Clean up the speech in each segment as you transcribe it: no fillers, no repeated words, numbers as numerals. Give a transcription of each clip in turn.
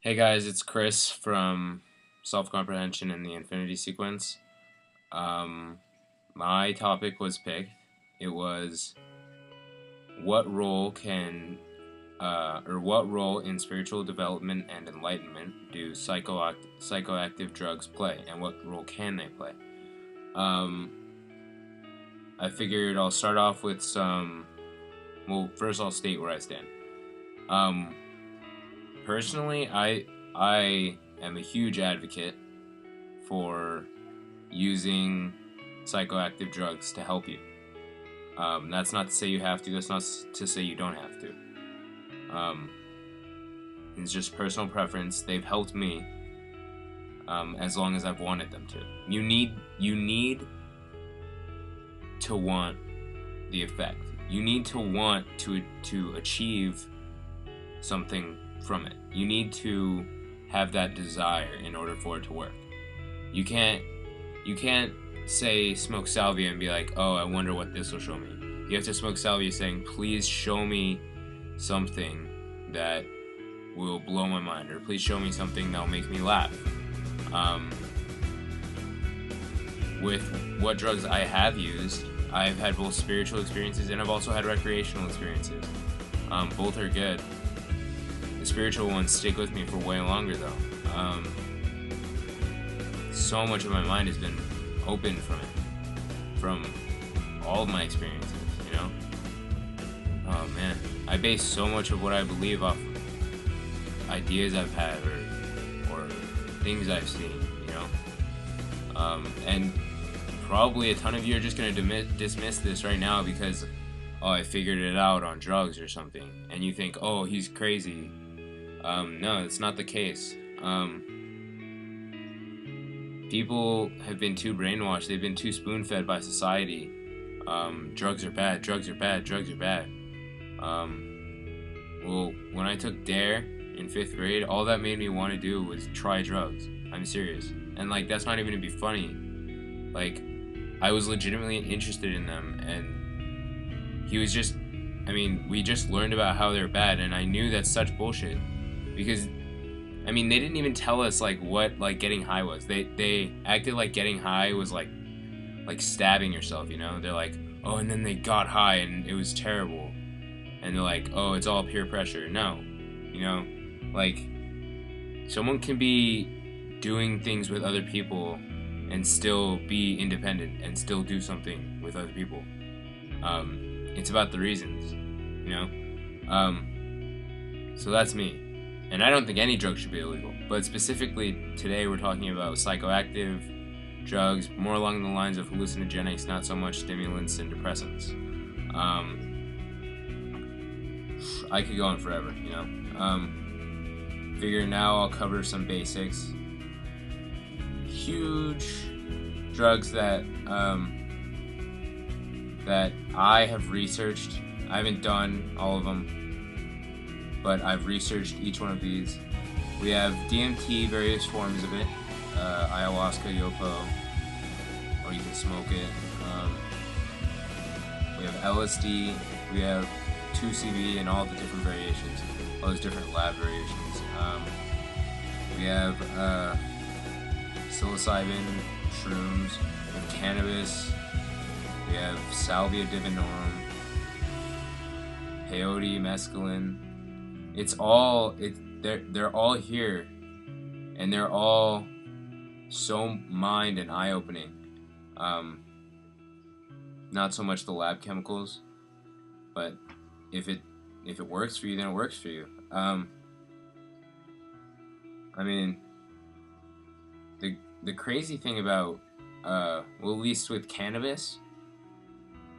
Hey guys, it's Chris from Self Comprehension and the Infinity Sequence. Um, my topic was picked. It was what role what role in spiritual development and enlightenment do psychoactive drugs play, and what role can they play? Um, I figured I'll start off with some. Well, first I'll state where I stand. Um, Personally, I am a huge advocate for using psychoactive drugs to help you. That's not to say you have to. That's not to say you don't have to. Um, it's just personal preference. They've helped me as long as I've wanted them to. You need to want the effect. You need to want to achieve something from it. You need to have that desire in order for it to work. You can't say smoke salvia and be like, oh, I wonder what this will show me. You have to smoke salvia saying, please show me something that will blow my mind, or please show me something that will make me laugh. With what drugs I have used, I've had both spiritual experiences and I've also had recreational experiences. Both are good. The spiritual ones stick with me for way longer though. So much of my mind has been opened from all of my experiences, you know? Oh man, I base so much of what I believe off of ideas I've had or things I've seen, you know? And probably a ton of you are just gonna dismiss this right now because, oh, I figured it out on drugs or something, and you think, oh, he's crazy. No, it's not the case. People have been too brainwashed. They've been too spoon-fed by society. Drugs are bad. Drugs are bad. Drugs are bad. Well, when I took DARE in 5th grade, all that made me want to do was try drugs. I'm serious. And, like, that's not even to be funny. Like, I was legitimately interested in them, and he was just... I mean, we just learned about how they're bad, and I knew that's such bullshit. Because, I mean, they didn't even tell us, like, what, like, getting high was. They acted like getting high was, like stabbing yourself, you know? They're like, oh, and then they got high, and it was terrible. And they're like, oh, it's all peer pressure. No. You know? Like, someone can be doing things with other people and still be independent and still do something with other people. It's about the reasons, you know? So that's me. And I don't think any drug should be illegal. But specifically today we're talking about psychoactive drugs, more along the lines of hallucinogenics, not so much stimulants and depressants. I could go on forever, you know? Figure now I'll cover some basics. Huge drugs that I have researched. I haven't done all of them, but I've researched each one of these. We have DMT, various forms of it, ayahuasca, yopo, or you can smoke it. We have LSD, we have 2CB and all the different variations, all those different lab variations. We have psilocybin, shrooms, we have cannabis, we have salvia divinorum, peyote, mescaline. They're all here, and they're all so mind and eye-opening. Not so much the lab chemicals, but if it works for you, then it works for you. I mean, the crazy thing about well, at least with cannabis,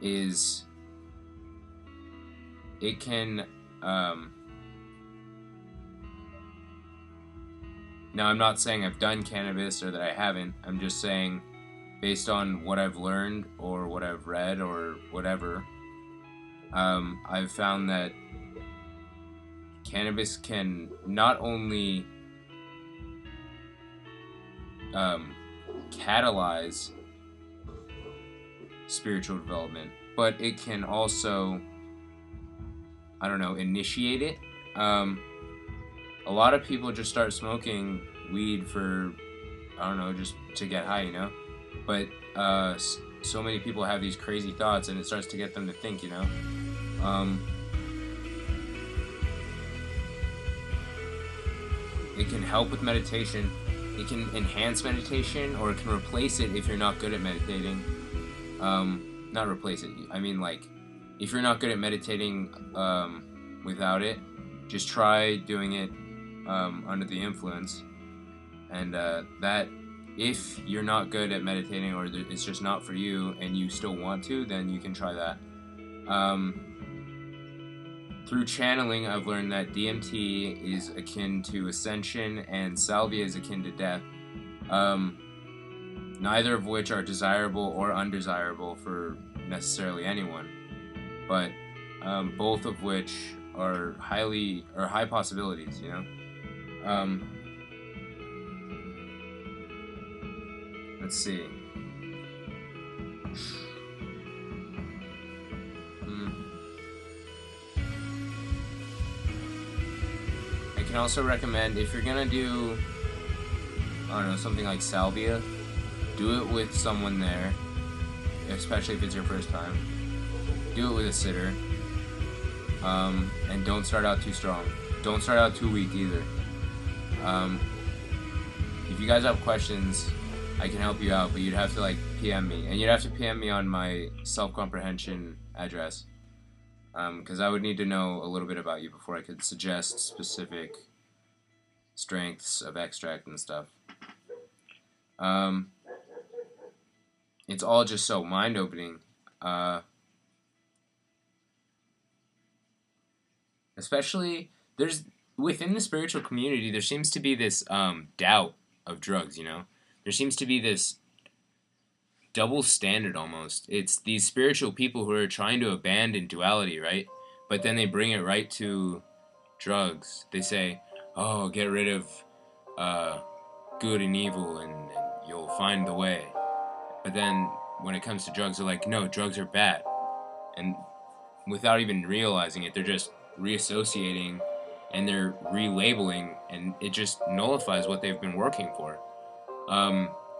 is it can now, I'm not saying I've done cannabis or that I haven't. I'm just saying, based on what I've learned or what I've read or whatever, I've found that cannabis can not only catalyze spiritual development, but it can also, I don't know, initiate it. a lot of people just start smoking weed for, I don't know, just to get high, you know? But so many people have these crazy thoughts, and it starts to get them to think, you know? It can help with meditation. It can enhance meditation, or it can replace it if you're not good at meditating. Not replace it. I mean, like, if you're not good at meditating without it, just try doing it under the influence. And that, if you're not good at meditating, or it's just not for you, and you still want to, then you can try that. Through channeling, I've learned that DMT is akin to ascension and salvia is akin to death. Neither of which are desirable or undesirable for necessarily anyone, but both of which are high possibilities, you know? Let's see. I can also recommend, if you're gonna do, I don't know, something like salvia, do it with someone there, especially if it's your first time. Do it with a sitter, and don't start out too strong. Don't start out too weak either. If you guys have questions, I can help you out, but you'd have to like PM me, and you'd have to PM me on my self-comprehension address, because I would need to know a little bit about you before I could suggest specific strengths of extract and stuff. It's all just so mind-opening. Especially, within the spiritual community, there seems to be this doubt of drugs, you know? There seems to be this double standard almost. It's these spiritual people who are trying to abandon duality, right? But then they bring it right to drugs. They say, oh, get rid of good and evil and you'll find the way. But then when it comes to drugs, they're like, no, drugs are bad. And without even realizing it, they're just reassociating and they're relabeling, and it just nullifies what they've been working for.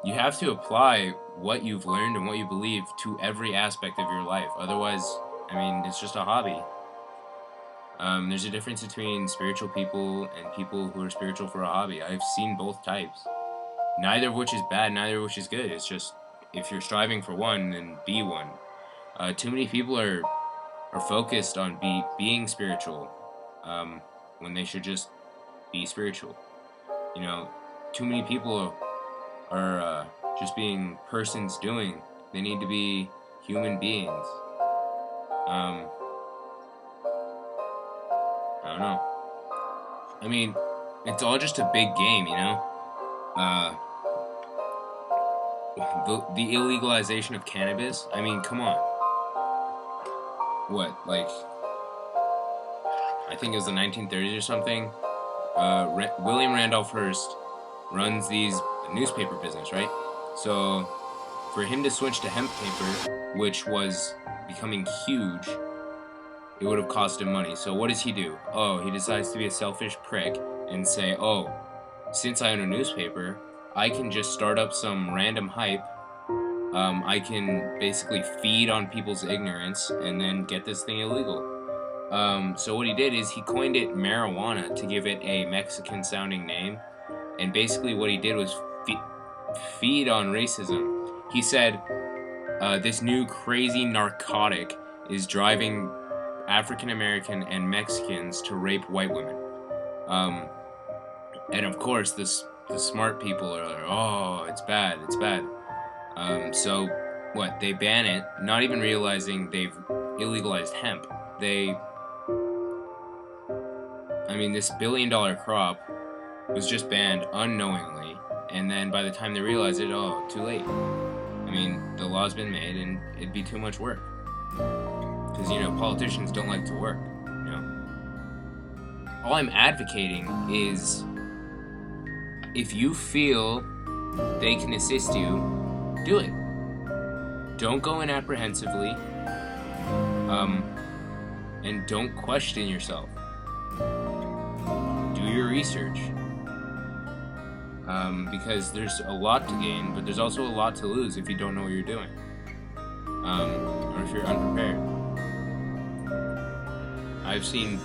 You have to apply what you've learned and what you believe to every aspect of your life. Otherwise, I mean, it's just a hobby. There's a difference between spiritual people and people who are spiritual for a hobby. I've seen both types. Neither of which is bad, neither of which is good. It's just, if you're striving for one, then be one. Too many people are focused on being spiritual when they should just be spiritual. You know, too many people are just being persons doing. They need to be human beings. I don't know. I mean, it's all just a big game, you know? The illegalization of cannabis, I mean, come on. What, like, I think it was the 1930s or something? William Randolph Hearst runs these newspaper business, right? So for him to switch to hemp paper, which was becoming huge, it would have cost him money. So what does he do? Oh, he decides to be a selfish prick and say, oh, since I own a newspaper, I can just start up some random hype. I can basically feed on people's ignorance and then get this thing illegal. So what he did is he coined it marijuana to give it a Mexican-sounding name. And basically what he did was feed on racism. He said, this new crazy narcotic is driving African American and Mexicans to rape white women. And of course, the smart people are like, oh, it's bad, it's bad. So what? They ban it, not even realizing they've illegalized hemp. This $1 billion crop was just banned unknowingly, and then by the time they realize it, oh, too late. I mean, the law's been made, and it'd be too much work. Because, politicians don't like to work, All I'm advocating is, if you feel they can assist you, do it. Don't go in apprehensively, and don't question yourself. Do your research. Because there's a lot to gain, but there's also a lot to lose if you don't know what you're doing. Or if you're unprepared. I've seen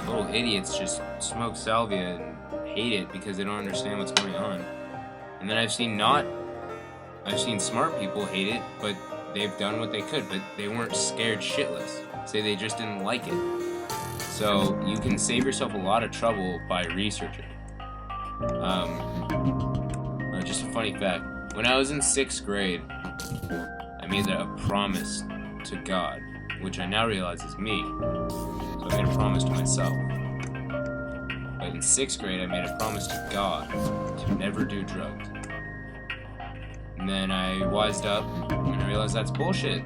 little idiots just smoke salvia and hate it because they don't understand what's going on. And then I've seen smart people hate it, but they've done what they could, but they weren't scared shitless. Say they just didn't like it. So you can save yourself a lot of trouble by researching. Just a funny fact. When I was in 6th grade, I made a promise to God, which I now realize is me. So I made a promise to myself. But in 6th grade, I made a promise to God to never do drugs. And then I wised up and I realized that's bullshit.